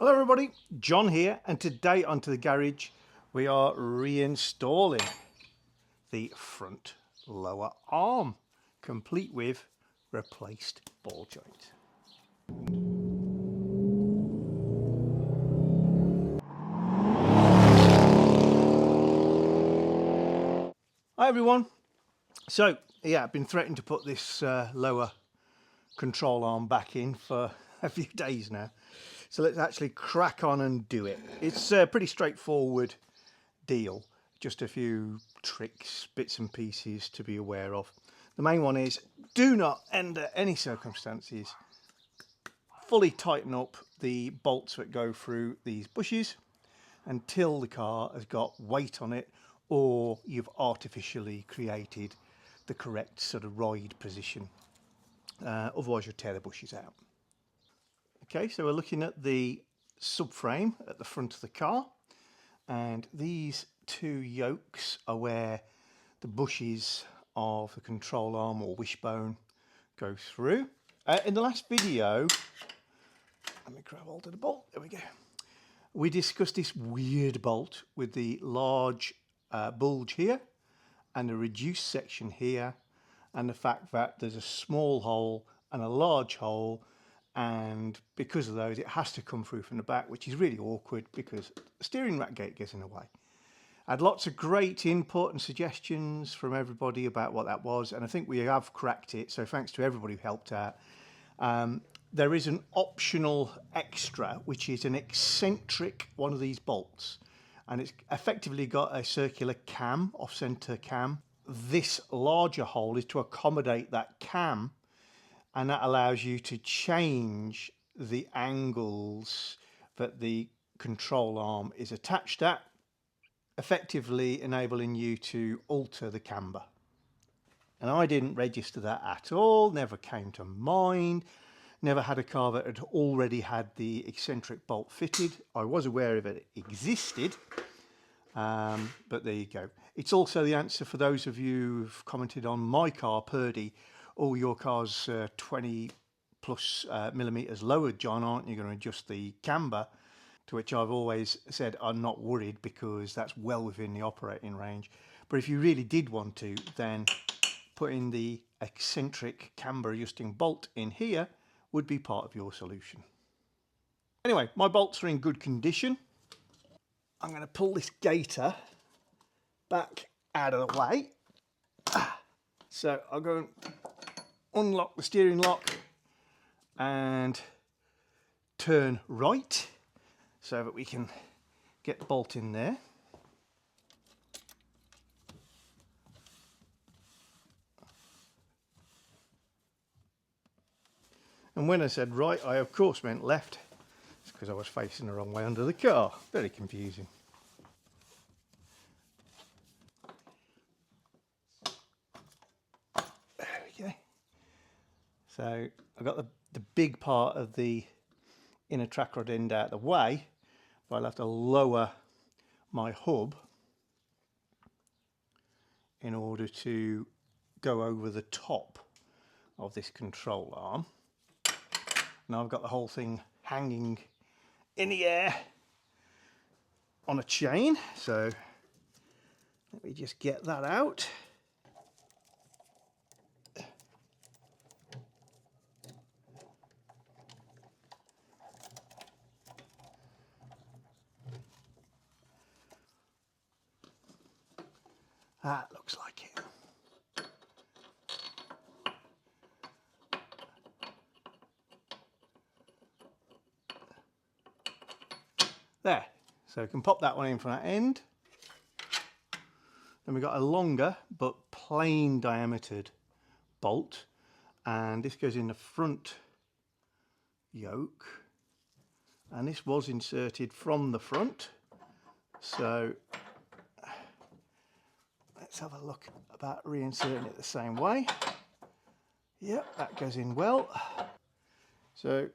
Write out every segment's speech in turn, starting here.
Hello everybody, John here, and today onto the garage we are reinstalling the front lower arm, complete with replaced ball joint. Hi everyone. So yeah, I've been threatening to put this lower control arm back in for a few days now. So let's actually crack on and do it. It's a pretty straightforward deal. Just a few tricks, bits and pieces to be aware of. The main one is do not, under any circumstances, fully tighten up the bolts that go through these bushes until the car has got weight on it or you've artificially created the correct sort of ride position. Otherwise you'll tear the bushes out. Okay, so we're looking at the subframe at the front of the car, and these two yokes are where the bushes of the control arm or wishbone go through. In the last video, let me grab hold of the bolt, there we go. We discussed this weird bolt with the large bulge here and a reduced section here, and the fact that there's a small hole and a large hole, and because of those it has to come through from the back, which is really awkward because the steering rack gate gets in the way. I had lots of great input and suggestions from everybody about what that was, and I think we have cracked it, so thanks to everybody who helped out. There is an optional extra, which is an eccentric one of these bolts, and it's effectively got a circular cam, off-center cam. This larger hole is to accommodate that cam, and that allows you to change the angles that the control arm is attached at, effectively enabling you to alter the camber. And I didn't register that at all, never came to mind, never had a car that had already had the eccentric bolt fitted. I was aware of it existed, but there you go. It's also the answer for those of you who've commented on my car, Purdy. Oh, your car's 20 plus millimeters lower, John, aren't you going to adjust the camber? To which I've always said I'm not worried because that's well within the operating range. But if you really did want to, then putting the eccentric camber adjusting bolt in here would be part of your solution. Anyway, my bolts are in good condition. I'm going to pull this gaiter back out of the way. So I'll go and unlock the steering lock and turn right so that we can get the bolt in there. And when I said right, I of course meant left. It's because I was facing the wrong way under the car. Very confusing. There we go. So I've got the big part of the inner track rod end out of the way, but I'll have to lower my hub in order to go over the top of this control arm. Now I've got the whole thing hanging in the air on a chain, so let me just get that out. That looks like it. There, so we can pop that one in from that end. Then we've got a longer but plain diametered bolt, and this goes in the front yoke, and this was inserted from the front, so let's have a look about reinserting it the same way. Yep, that goes in well. So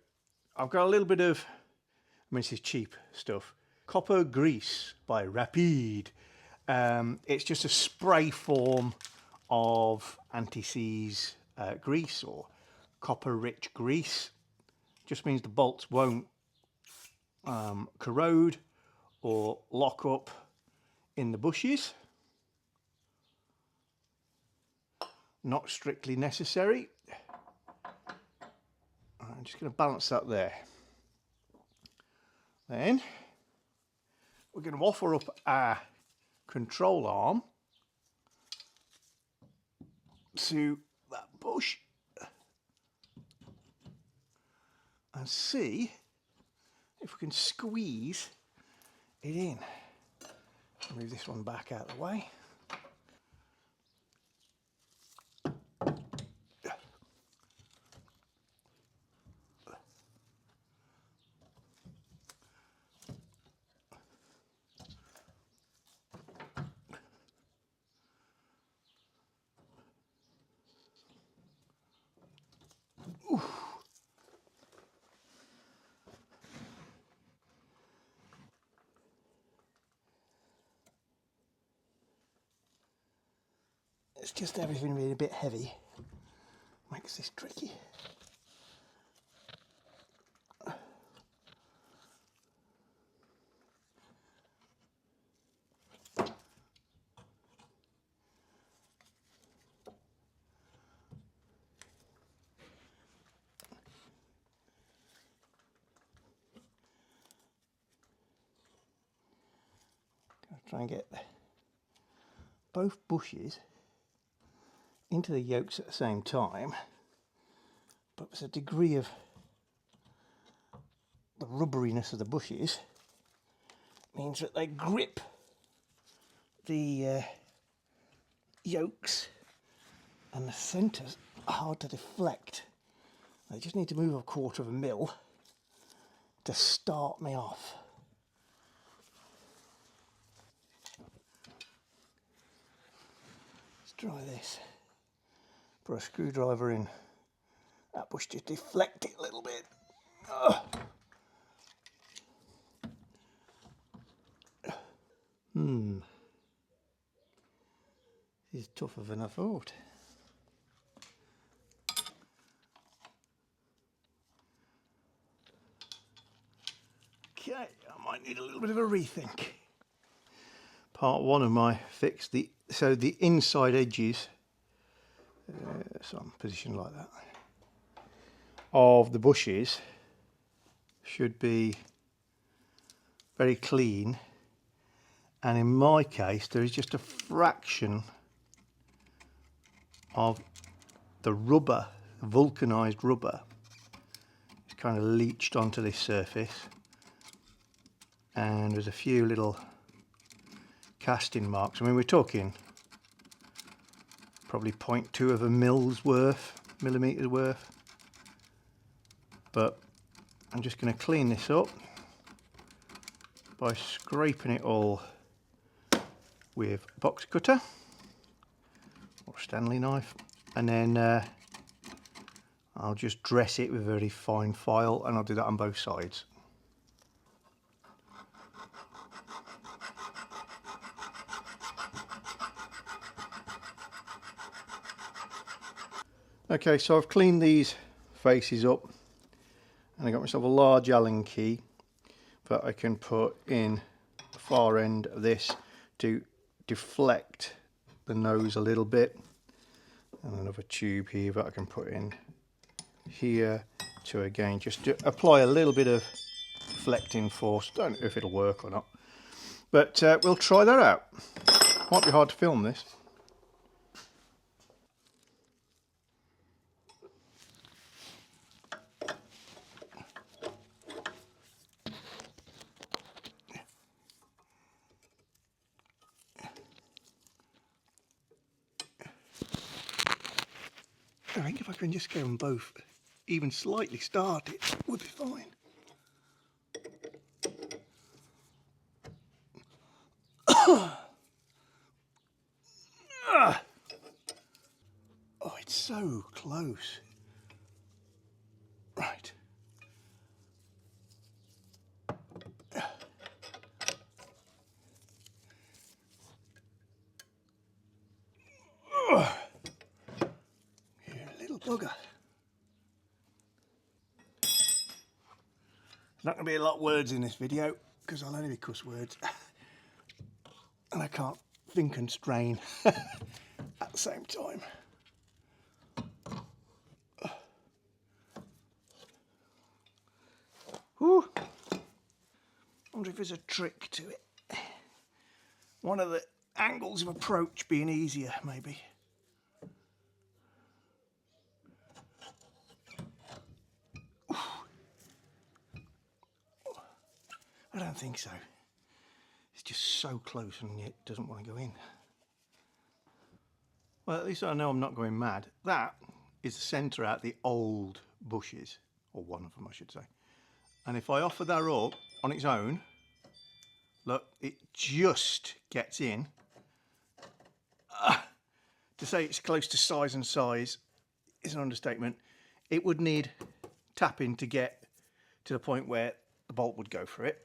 I've got a little bit of, I mean, this is cheap stuff, copper grease by Rapide. It's just a spray form of anti-seize grease or copper rich grease. Just means the bolts won't corrode or lock up in the bushes. Not strictly necessary. I'm just going to balance that there. Then we're going to offer up our control arm to that bush and see if we can squeeze it in. Move this one back out of the way. It's just everything being a bit heavy makes this tricky. Try and get both bushes into the yolks at the same time, but there's a degree of the rubberiness of the bushes means that they grip the yolks, and the centres are hard to deflect. I just need to move a 1/4 of a mil to start me off. Let's try this. Put a screwdriver in that bush to deflect it a little bit. This is tougher than I thought. Okay, I might need a little bit of a rethink. Part one of my fix, so the inside edges, so I'm positioned like that, of the bushes should be very clean, and in my case there is just a fraction of the rubber, vulcanized rubber, it's kind of leached onto this surface, and there's a few little casting marks. I mean, we're talking probably 0.2 of a millimetres worth, but I'm just going to clean this up by scraping it all with a box cutter or Stanley knife, and then I'll just dress it with a very fine file, and I'll do that on both sides. Okay, so I've cleaned these faces up, and I got myself a large Allen key that I can put in the far end of this to deflect the nose a little bit, and another tube here that I can put in here to again just to apply a little bit of deflecting force. Don't know if it'll work or not, but we'll try that out. Might be hard to film this. I think if I can just get them both even slightly started, would be fine. Oh, it's so close. Right. You're a little bugger. not going to be a lot of words in this video because I'll only be cuss words. And I can't think and strain at the same time. Whew. I wonder if there's a trick to it. One of the angles of approach being easier, maybe. I don't think so. It's just so close and it doesn't want to go in. Well, at least I know I'm not going mad. That is the centre out the old bushes, or one of them I should say. And if I offer that up on its own, look, it just gets in. To say it's close to size and size is an understatement. It would need tapping to get to the point where the bolt would go for it.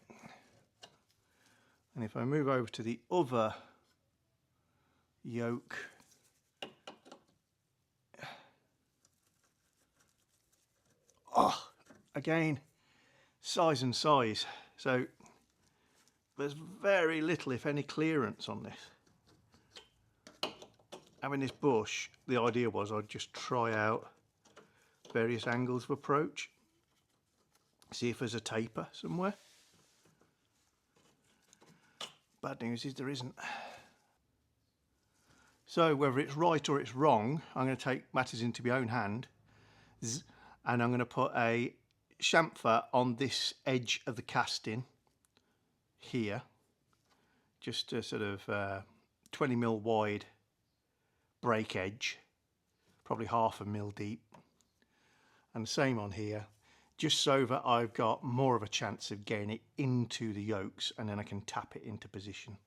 And if I move over to the other yoke, oh, again, size and size. So there's very little, if any, clearance on this. Having this bush, the idea was I'd just try out various angles of approach, see if there's a taper somewhere. Bad news is there isn't. So whether it's right or it's wrong, I'm going to take matters into my own hand, and I'm going to put a chamfer on this edge of the casting here, just a sort of 20mm wide break edge, probably half a mil deep, and the same on here, just so that I've got more of a chance of getting it into the yokes, and then I can tap it into position.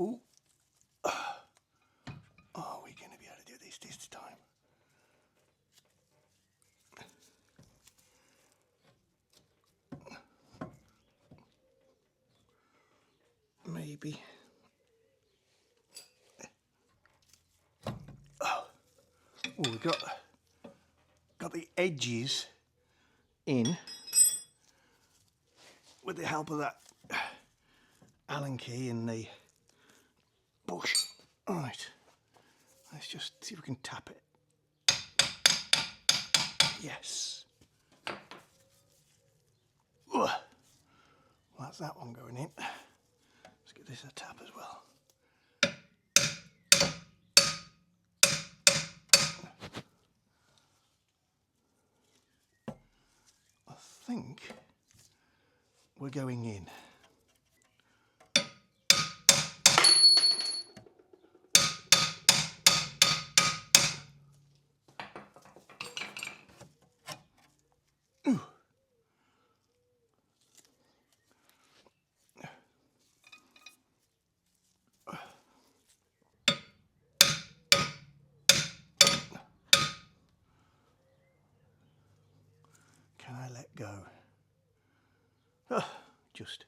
Ooh. Are we going to be able to do this time? Maybe. Oh, we've got the edges in with the help of that Allen key and the bush. Right, let's just see if we can tap it. Yes. Well, that's that one going in. Let's give this a tap as well. I think we're going in. Can I let go? Oh, just.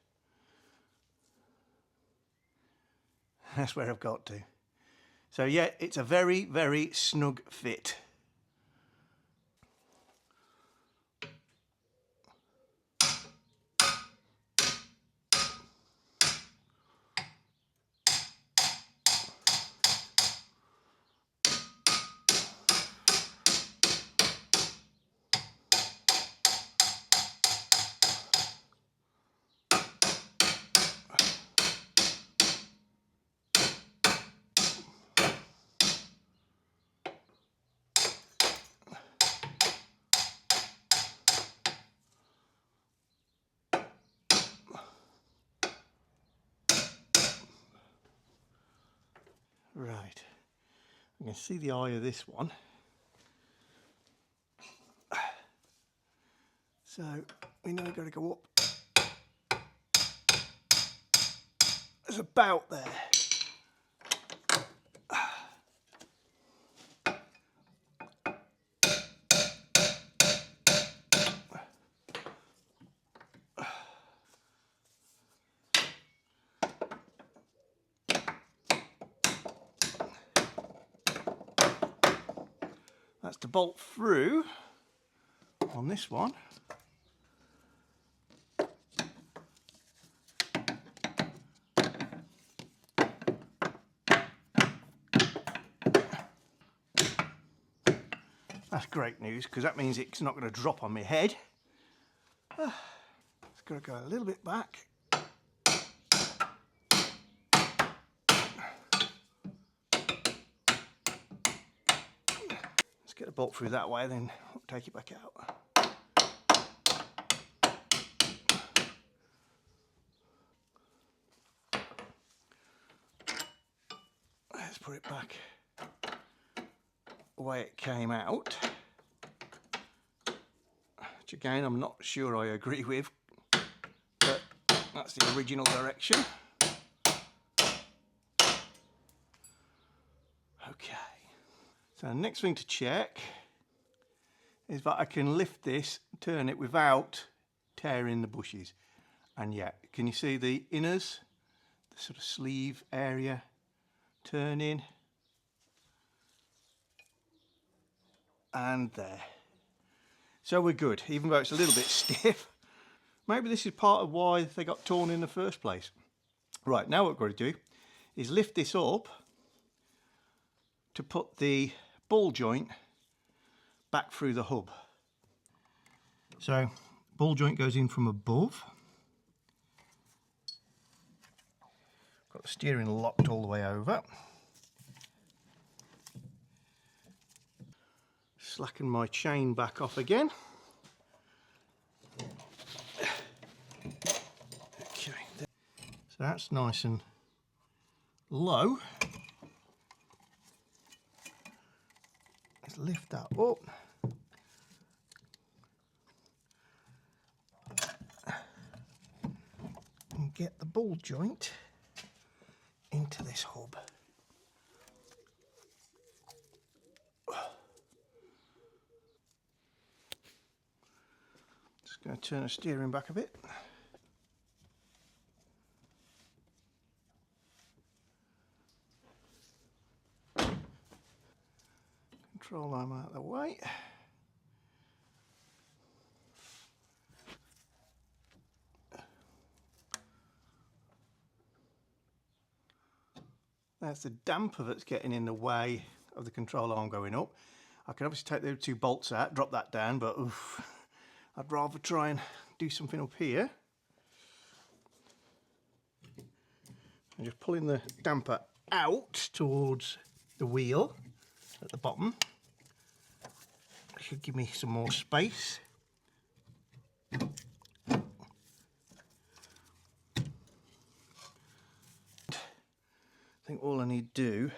That's where I've got to. So yeah, it's a very, very snug fit. Right, I can see the eye of this one. So we know we've got to go up. It's about there. That's to bolt through on this one. That's great news, because that means it's not going to drop on my head. It's got to go a little bit back. Let's get the bolt through that way, then take it back out. Let's put it back the way it came out, which again I'm not sure I agree with, but that's the original direction. Okay, so the next thing to check is that I can lift this, turn it without tearing the bushes. And yeah, can you see the inners, the sort of sleeve area turning? And there. So we're good, even though it's a little bit stiff. Maybe this is part of why they got torn in the first place. Right, now what we're going to do is lift this up to put the ball joint back through the hub. So ball joint goes in from above. Got the steering locked all the way over. Slacken my chain back off again. Okay, so that's nice and low. Let's lift that up. And get the ball joint into this hub. Just going to turn the steering back a bit. Control arm out of the way. That's the damper that's getting in the way of the control arm going up. I can obviously take the two bolts out, drop that down, but oof, I'd rather try and do something up here. I'm just pulling the damper out towards the wheel at the bottom. That should give me some more space. I think all I need to do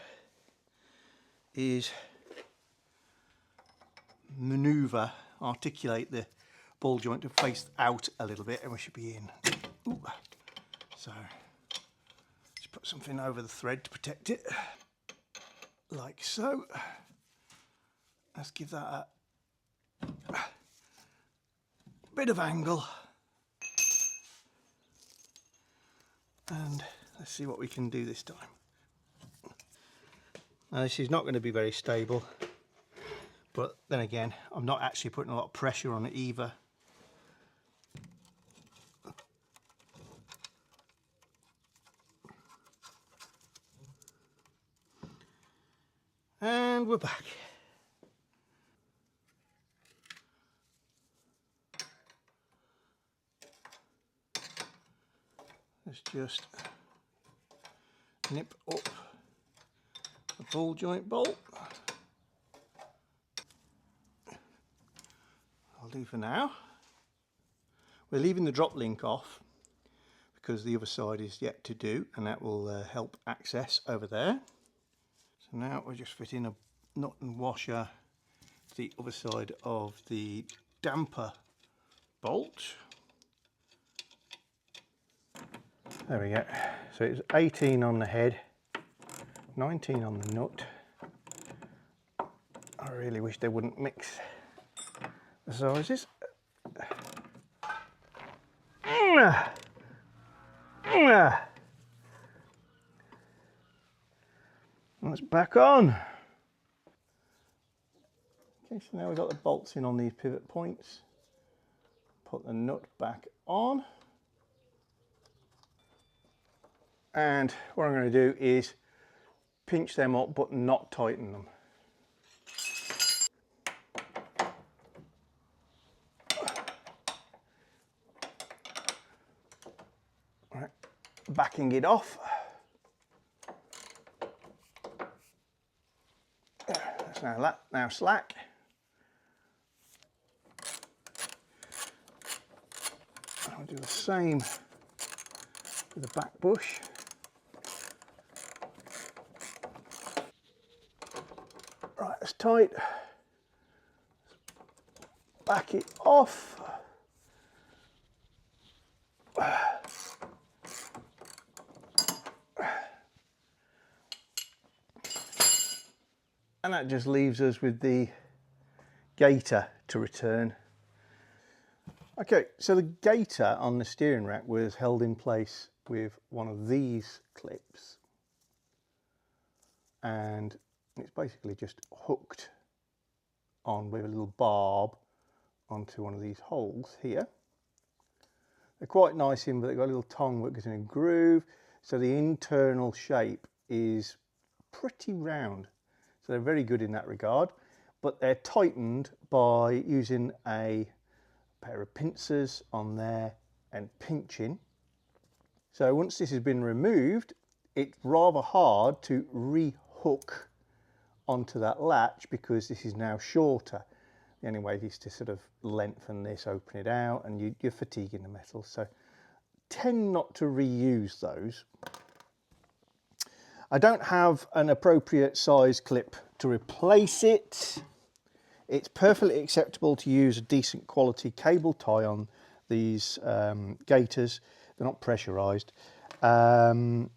is manoeuvre, articulate the ball joint to face out a little bit, and we should be in. Ooh. So just put something over the thread to protect it, like so. Let's give that a bit of angle, and let's see what we can do this time. Now this is not going to be very stable, but then again, I'm not actually putting a lot of pressure on it either. And we're back. Let's just nip up the ball joint bolt. I'll do for now. We're leaving the drop link off because the other side is yet to do, and that will help access over there. So now we're just fitting a nut and washer to the other side of the damper bolt. There we go. So it's 18 on the head, 19 on the nut. I really wish they wouldn't mix the sizes. That's back on. Okay, so now we've got the bolts in on these pivot points. Put the nut back on. And what I'm going to do is pinch them up but not tighten them. Right, backing it off. That's now slack. I'll do the same with the back bush. Right, it's tight. Back it off. And that just leaves us with the gaiter to return. Okay, so the gaiter on the steering rack was held in place with one of these clips, and it's basically just hooked on with a little barb onto one of these holes here. They're quite nice in, but they've got a little tongue that goes in a groove, so the internal shape is pretty round. So they're very good in that regard, but they're tightened by using a pair of pincers on there and pinching. So once this has been removed, it's rather hard to re-hook onto that latch because this is now shorter. The only way is to sort of lengthen this, open it out, and you're fatiguing the metal. So tend not to reuse those. I don't have an appropriate size clip to replace it. It's perfectly acceptable to use a decent quality cable tie on these gaiters. They're not pressurized. Or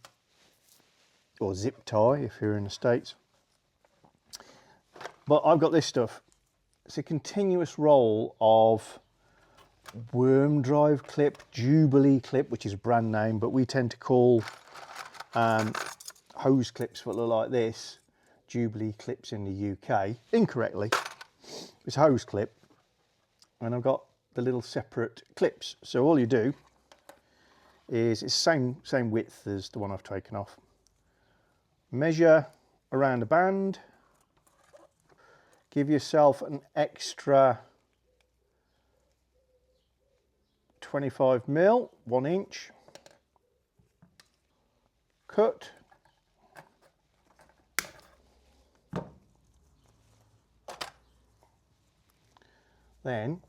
zip tie if you're in the States. But I've got this stuff. It's a continuous roll of worm drive clip, Jubilee clip, which is a brand name, but we tend to call hose clips that look like this Jubilee clips in the UK, incorrectly. It's a hose clip, and I've got the little separate clips. So all you do is it's same width as the one I've taken off. Measure around the band, give yourself an extra 25mm, 1 inch, cut. Then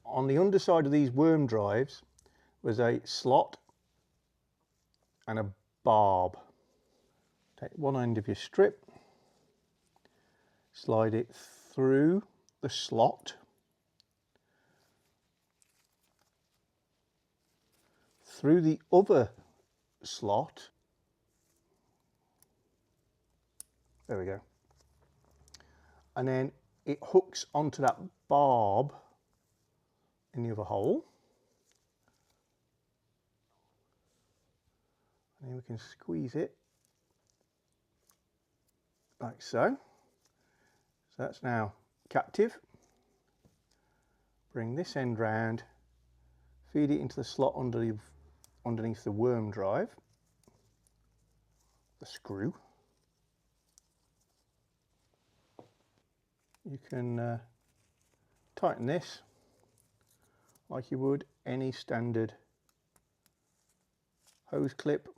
on the underside of these worm drives was a slot and a barb. Take one end of your strip, slide it through the slot, through the other slot. There we go. And then it hooks onto that barb in the other hole. And then we can squeeze it like so. So that's now captive. Bring this end round, feed it into the slot underneath the worm drive, the screw. You can tighten this like you would any standard hose clip,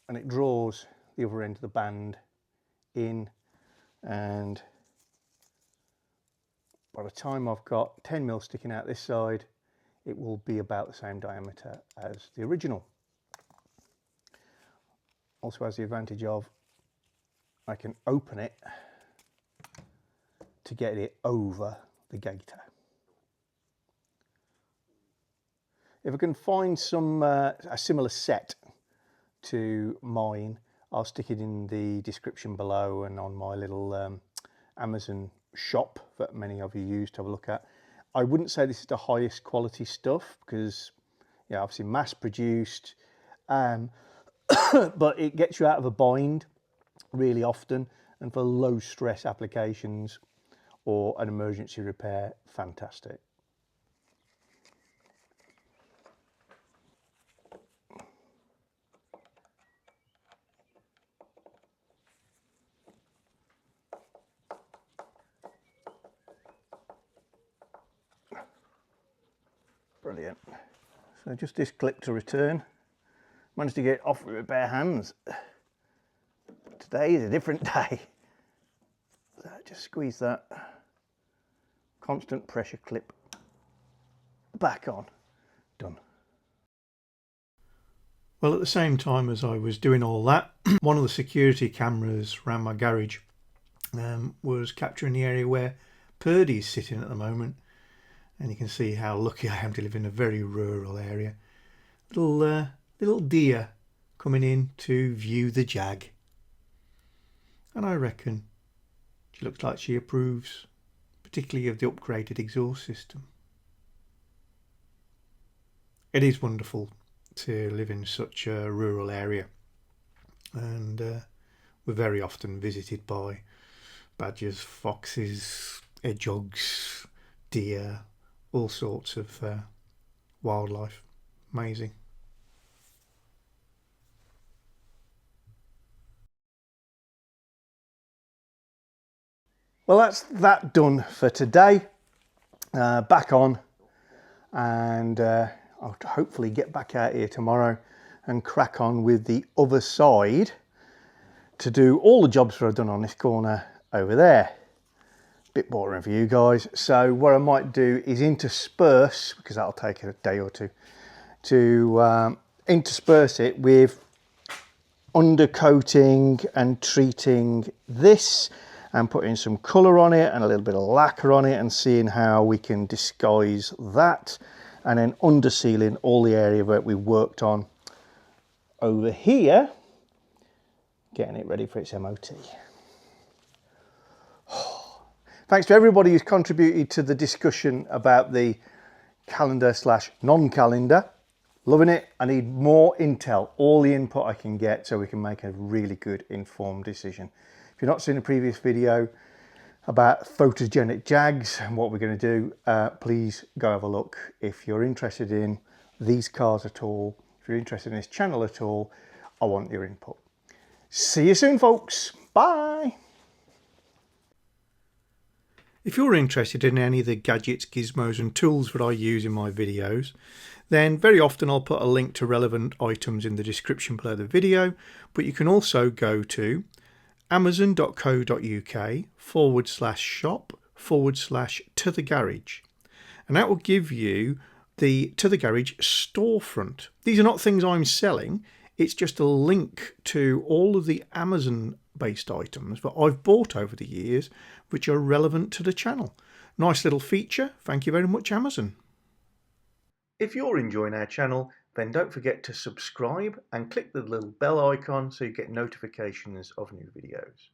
and it draws the other end of the band in, and by the time I've got 10mm sticking out this side, it will be about the same diameter as the original. Also has the advantage of I can open it to get it over the gator. If I can find some a similar set to mine, I'll stick it in the description below and on my little Amazon shop that many of you use to have a look at. I wouldn't say this is the highest quality stuff because, yeah, obviously mass produced, but it gets you out of a bind really often, and for low stress applications or an emergency repair, fantastic. Brilliant. So just this clip to return. Managed to get off with bare hands. Today is a different day. So just squeeze that constant pressure clip back on. Done. Well, at the same time as I was doing all that, one of the security cameras around my garage was capturing the area where Purdy's sitting at the moment. And you can see how lucky I am to live in a very rural area. Little deer coming in to view the Jag. And I reckon she looks like she approves, particularly of the upgraded exhaust system. It is wonderful to live in such a rural area, and we're very often visited by badgers, foxes, hedgehogs, deer, all sorts of wildlife. Amazing. Well, that's that done for today. Back on, and I'll hopefully get back out here tomorrow and crack on with the other side to do all the jobs that I've done on this corner over there. Bit boring for you guys, so what I might do is intersperse, because that'll take a day or two, to intersperse it with undercoating and treating this and putting some colour on it and a little bit of lacquer on it and seeing how we can disguise that, and then under sealing all the area that we worked on over here, getting it ready for its MOT. Thanks to everybody who's contributed to the discussion about the calendar / non-calendar. Loving it. I need more intel, all the input I can get so we can make a really good informed decision. If you've not seen a previous video about photogenic Jags and what we're going to do, please go have a look. If you're interested in these cars at all, if you're interested in this channel at all, I want your input. See you soon, folks. Bye. If you're interested in any of the gadgets, gizmos and tools that I use in my videos, then very often I'll put a link to relevant items in the description below the video, but you can also go to amazon.co.uk/shop/to-the-garage, and that will give you the To The Garage storefront. These are not things I'm selling, it's just a link to all of the Amazon based items that I've bought over the years which are relevant to the channel. Nice little feature. Thank you very much, Amazon. If you're enjoying our channel, then don't forget to subscribe and click the little bell icon so you get notifications of new videos.